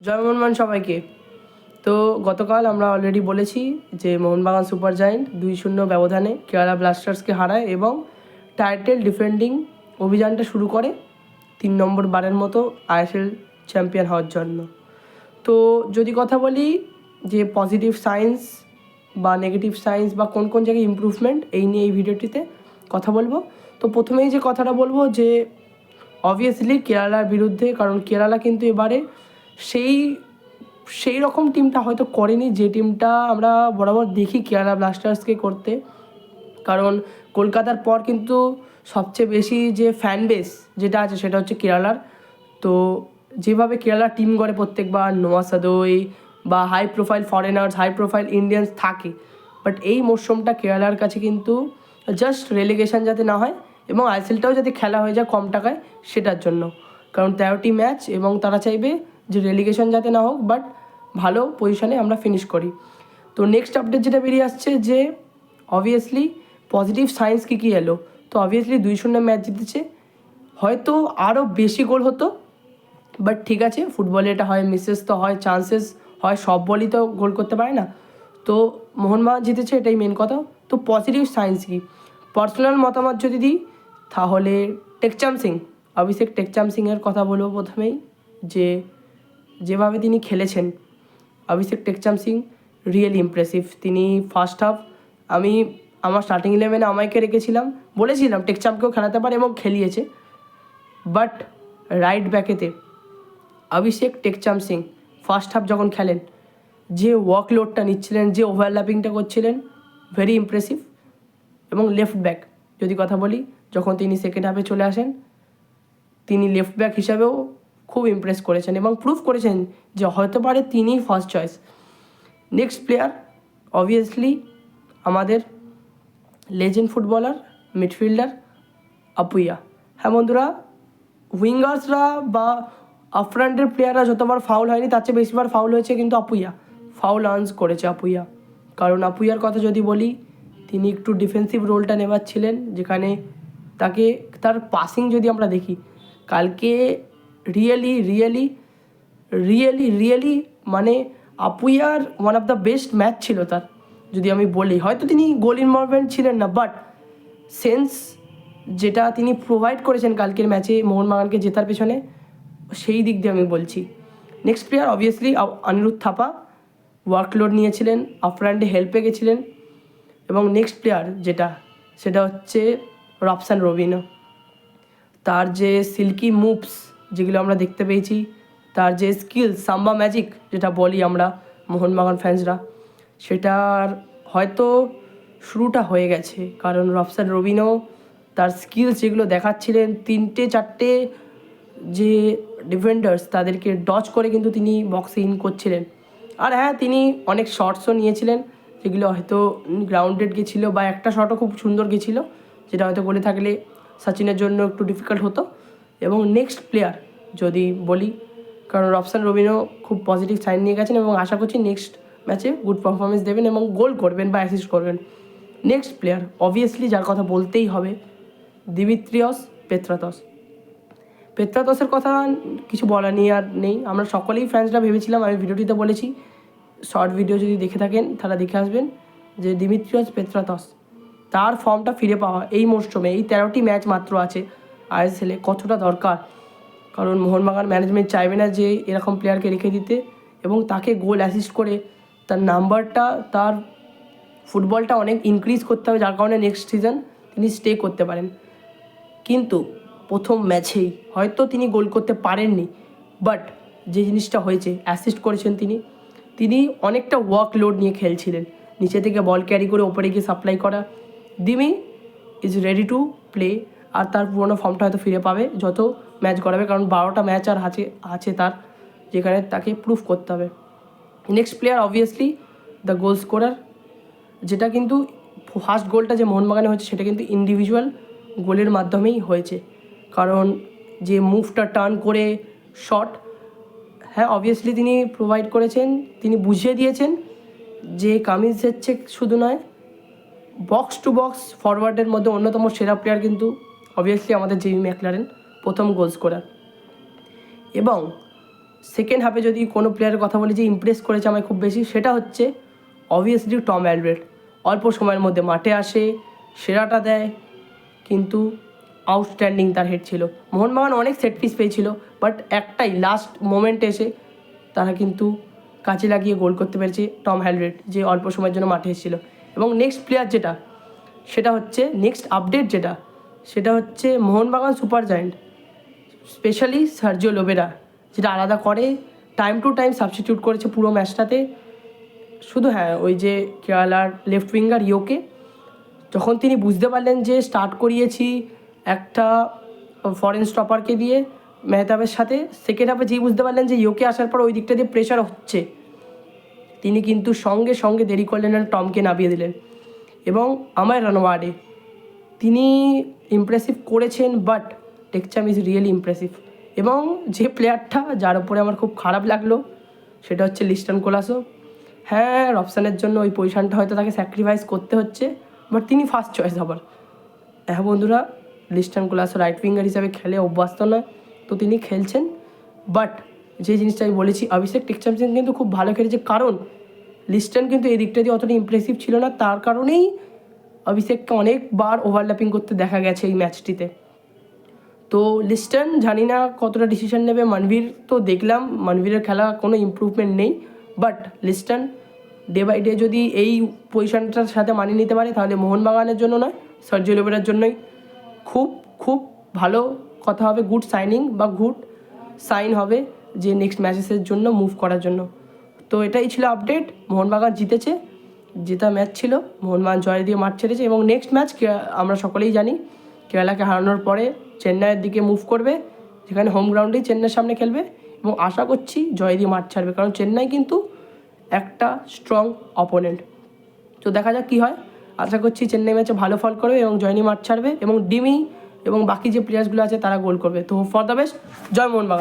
জয় মোহনবাগান সবাইকে। তো গতকাল আমরা অলরেডি বলেছি যে মোহনবাগান সুপার জায়েন্ট 2-0 ব্যবধানে কেরালা ব্লাস্টার্সকে হারায় এবং টাইটেল ডিফেন্ডিং অভিযানটা শুরু করে 3 নম্বর বারের মতো আইএসএল চ্যাম্পিয়ন হওয়ার জন্য। তো যদি কথা বলি যে পজিটিভ সাইন্স বা নেগেটিভ সাইন্স বা কোন কোন জায়গায় ইমপ্রুভমেন্ট, এই নিয়ে এই ভিডিওটিতে কথা বলবো। তো প্রথমেই যে কথাটা বলবো যে অবভিয়াসলি কেরালার বিরুদ্ধে, কারণ কেরালা কিন্তু এবারে সেই রকম টিমটা হয়তো করেনি যে টিমটা আমরা বরাবর দেখি কেরালা ব্লাস্টার্সকে করতে। কারণ কলকাতার পর কিন্তু সবচেয়ে বেশি যে ফ্যান বেস যেটা আছে সেটা হচ্ছে কেরালার। তো যেভাবে কেরালার টিম গড়ে প্রত্যেকবার নোয়া সাদোই বা high profile foreigners, high profile Indians থাকে, বাট এই মরশুমটা কেরালার কাছে কিন্তু জাস্ট রেলিগেশন যাতে না হয় এবং আইএসএলটাও যাতে খেলা হয়ে যায় কম টাকায় সেটার জন্য। কারণ 13টি ম্যাচ এবং তারা চাইবে যে রেলিগেশন যাতে না হোক, বাট ভালো পজিশনে আমরা ফিনিশ করি। তো নেক্সট আপডেট যেটা বেরিয়ে আসছে যে অবভিয়াসলি পজিটিভ সাইন্স কী এলো। তো অবভিয়াসলি 2-0 ম্যাচ জিতেছে, হয়তো আরও বেশি গোল হতো, বাট ঠিক আছে, ফুটবলে এটা হয়, মিসেস তো হয়, চান্সেস হয়, সব বলই তো গোল করতে পারে না। তো মোহনবাগান জিতেছে, এটাই মেন কথা। তো পজিটিভ সাইন্স কি, পার্সোনাল মতামত যদি দিই তাহলে টেকচাম সিং, অভিষেক টেকচাম সিংয়ের কথা বলবো প্রথমেই। যেভাবে তিনি খেলেছেন, অভিষেক টেকচাম সিং রিয়েলি ইমপ্রেসিভ। তিনি ফার্স্ট হাফ, আমি আমার স্টার্টিং 11-এ আমায়কে রেখেছিলাম, বলেছিলাম টেকচামকেও খেলাতে পারে এবং খেলিয়েছে। বাট রাইট ব্যাকেতে অভিষেক টেকচাম সিং ফার্স্ট হাফ যখন খেলেন, যে ওয়ার্কলোডটা নিচ্ছিলেন, যে ওভারল্যাপিংটা করছিলেন, ভেরি ইমপ্রেসিভ। এবং লেফট ব্যাক যদি কথা বলি, যখন তিনি সেকেন্ড হাফে চলে আসেন, তিনি লেফট ব্যাক হিসাবেও খুব ইমপ্রেস করেছেন এবং প্রুভ করেছেন যে হয়তো পারে তিনিই first choice. Next player obviously আমাদের লেজেন্ড ফুটবলার, মিডফিল্ডার আপুইয়া। হ্যাঁ বন্ধুরা, উইঙ্গার্সরা বা আফ্রান্টের প্লেয়াররা যতবার ফাউল হয়নি তার চেয়ে বেশিবার ফাউল হয়েছে কিন্তু আপুইয়া ফাউল আর্নস করেছে আপুইয়া। কারণ আপুইয়ার কথা যদি বলি, তিনি একটু ডিফেন্সিভ রোলটা নেওয়াচ্ছিলেন, যেখানে তাকে তার পাসিং যদি আমরা দেখি কালকে রিয়েলি রিয়েলি রিয়েলি রিয়েলি মানে আপুইয়ার one of the best match ছিল তার। যদি আমি বলি, হয়তো তিনি গোল ইনভলভমেন্ট ছিলেন না, বাট সেন্স যেটা তিনি প্রোভাইড করেছেন কালকের ম্যাচে মোহনবাগানকে জেতার পেছনে, সেই দিক দিয়ে আমি বলছি। Next player obviously Anirudh Thapa, workload নিয়েছিলেন, আফ্রান্ডে হেল্পে গেছিলেন। এবং নেক্সট প্লেয়ার সেটা হচ্ছে রবসান রবিনো। তার যে সিল্কি মুভস যেগুলো আমরা দেখতে পেয়েছি, তার যে স্কিল, সাম্বা ম্যাজিক যেটা বলি আমরা মোহনবাগান ফ্যান্সরা, সেটার হয়তো শুরুটা হয়ে গেছে। কারণ রবসান রবিনো তার স্কিলস যেগুলো দেখাচ্ছিলেন, 3-4 যে ডিফেন্ডার্স তাদেরকে ডচ করে কিন্তু তিনি বক্সে ইন করছিলেন। আর হ্যাঁ, তিনি অনেক শটসও নিয়েছিলেন যেগুলো হয়তো গ্রাউন্ডেড গেছিলো, বা একটা শটও খুব সুন্দর গেছিলো যেটা হয়তো বলে থাকলে সচিনের জন্য একটু ডিফিকাল্ট হতো। এবং নেক্সট প্লেয়ার যদি বলি, কারণ রবসান রবিনো খুব পজিটিভ সাইন নিয়ে গেছেন এবং আশা করছি নেক্সট ম্যাচে গুড পারফরমেন্স দেবেন এবং গোল করবেন বা অ্যাসিস্ট করবেন। নেক্সট প্লেয়ার অবভিয়াসলি যার কথা বলতেই হবে, দিমিত্রিয়স পেত্রাতসের কথা কিছু বলা নিয়ে আর নেই। আমরা সকলেই ফ্যান্সরা ভেবেছিলাম, আমি ভিডিওটিতে বলেছি, শর্ট ভিডিও যদি দেখে থাকেন তারা দেখে আসবেন, যে দিমিত্রিয়স পেত্রাতস তার ফর্মটা ফিরে পাওয়া এই মরশুমে, এই 13টি ম্যাচ মাত্র আছে আইএসএলে, কতটা দরকার। কারণ মোহনবাগান ম্যানেজমেন্ট চাইবে না যে এরকম প্লেয়ারকে রেখে দিতে এবং তাকে গোল অ্যাসিস্ট করে তার নাম্বারটা, তার ফুটবলটা অনেক ইনক্রিজ করতে হবে, যার কারণে নেক্সট সিজন তিনি স্টে করতে পারেন। কিন্তু প্রথম ম্যাচেই হয়তো তিনি গোল করতে পারেননি, বাট যে জিনিসটা হয়েছে, অ্যাসিস্ট করেছেন তিনি অনেকটা ওয়ার্কলোড নিয়ে খেলছিলেন, নিচে থেকে বল ক্যারি করে ওপরে গিয়ে সাপ্লাই করা। Dimi is ready to play, আর তার পুরোনো ফর্মটা হয়তো ফিরে পাবে যত ম্যাচ করাবে, কারণ 12টা ম্যাচ আর আছে তার, যেখানে তাকে প্রুফ করতে হবে। Next player obviously the goal scorer, যেটা কিন্তু ফার্স্ট গোলটা যে মোহনবাগানে হয়েছে সেটা কিন্তু ইন্ডিভিজুয়াল গোলের মাধ্যমেই হয়েছে। কারণ যে মুভটা টার্ন করে শট, হ্যাঁ অবভিয়াসলি তিনি প্রোভাইড করেছেন, তিনি বুঝিয়ে দিয়েছেন যে কামিজ চেক শুধু নয়, বক্স টু বক্স ফরওয়ার্ডের মধ্যে অন্যতম সেরা প্লেয়ার কিন্তু অবভিয়াসলি আমাদের জেমি ম্যাকলারেন, প্রথম গোল স্কোরার। এবং সেকেন্ড হাফে যদি কোনো প্লেয়ারের কথা বলি যে ইমপ্রেস করেছে আমায় খুব বেশি, সেটা হচ্ছে অবভিয়াসলি টম অ্যালড্রেট। অল্প সময়ের মধ্যে মাঠে আসে, সেরাটা দেয়, কিন্তু আউটস্ট্যান্ডিং তার হেড ছিল। মোহনবাগান অনেক সেট পিস পেয়েছিল, বাট একটাই লাস্ট মোমেন্টে এসে তারা কিন্তু কাছে লাগিয়ে গোল করতে পেরেছে টম অ্যালড্রেট, যে অল্প সময়ের জন্য মাঠে এসেছিল। এবং নেক্সট প্লেয়ার যেটা, সেটা হচ্ছে নেক্সট আপডেট যেটা, সেটা হচ্ছে Mohun Bagan super giant, specially Sergio Lobera, যেটা আলাদা করে টাইম টু টাইম সাবস্টিটিউট করেছে পুরো ম্যাচটাতে। শুধু হ্যাঁ, ওই যে কেরালার লেফট উইঙ্গার ইয়োকে, যখন তিনি বুঝতে পারলেন যে স্টার্ট করিয়েছি একটা ফরেন স্টপারকে দিয়ে মেহতাবের সাথে, সেকেন্ড হাফে যেই বুঝতে পারলেন যে ইয়োকে আসার পর ওই দিকটা দিয়ে প্রেশার হচ্ছে, তিনি কিন্তু সঙ্গে সঙ্গে দেরি করলেন না, টমকে নামিয়ে দিলেন। এবং আমার রানওয়ার্ডে তিনি ইমপ্রেসিভ করেছেন, but Tekcham is really impressive. এবং যে প্লেয়ারটা যার উপরে আমার খুব খারাপ লাগলো, সেটা হচ্ছে লিস্টন কোলাসো। হ্যাঁ, রবসানের জন্য ওই পজিশনটা হয়তো তাকে স্যাক্রিফাইস করতে হচ্ছে, বাট তিনি ফার্স্ট চয়েস আবার। হ্যাঁ বন্ধুরা, লিস্টন কোলাসো রাইট উইঙ্গার হিসাবে খেলে অভ্যস্ত নয়, তো তিনি খেলছেন। বাট যে জিনিসটা আমি বলেছি, অভিষেক টেকচাম সিং কিন্তু খুব ভালো খেলেছে, কারণ লিস্টন কিন্তু এই দিকটা দিয়ে অতটা ইমপ্রেসিভ ছিল না, তার কারণেই অভিষেককে অনেকবার ওভারল্যাপিং করতে দেখা গেছে এই ম্যাচটিতে। তো লিস্টন জানি না কতটা ডিসিশন নেবে। মনভীর তো দেখলাম, মনভীরের খেলা কোনো ইমপ্রুভমেন্ট নেই, but Liston day by day যদি এই পজিশনটার সাথে মানিয়ে নিতে পারে, তাহলে মোহনবাগানের জন্য নয়, সার্জিও লোবেরার জন্যই খুব খুব ভালো কথা হবে, গুড সাইনিং বা গুড সাইন হবে যে নেক্সট ম্যাচেসের জন্য মুভ করার জন্য। তো এটাই ছিল আপডেট। মোহনবাগান জিতেছে, জেতা ম্যাচ ছিল, মোহনবাগান জয় দিয়ে মাঠ ছেড়েছে। এবং নেক্সট ম্যাচ আমরা সকলেই জানি কেরালাকে হারানোর পরে চেন্নাইয়ের দিকে মুভ করবে, যেখানে হোম গ্রাউন্ডেই চেন্নাইয়ের সামনে খেলবে, এবং আশা করছি জয় দিয়ে মাঠ ছাড়বে, কারণ চেন্নাই কিন্তু একটা স্ট্রং অপোনেন্ট। তো দেখা যাক কী হয়। আশা করছি চেন্নাই ম্যাচে ভালো ফল করবে এবং জয় নিয়ে মাঠ ছাড়বে, এবং ডিমি এবং বাকি যে প্লেয়ার্সগুলো আছে তারা গোল করবে। তো ফর দ্য বেস্ট, জয় মোহনবাগান।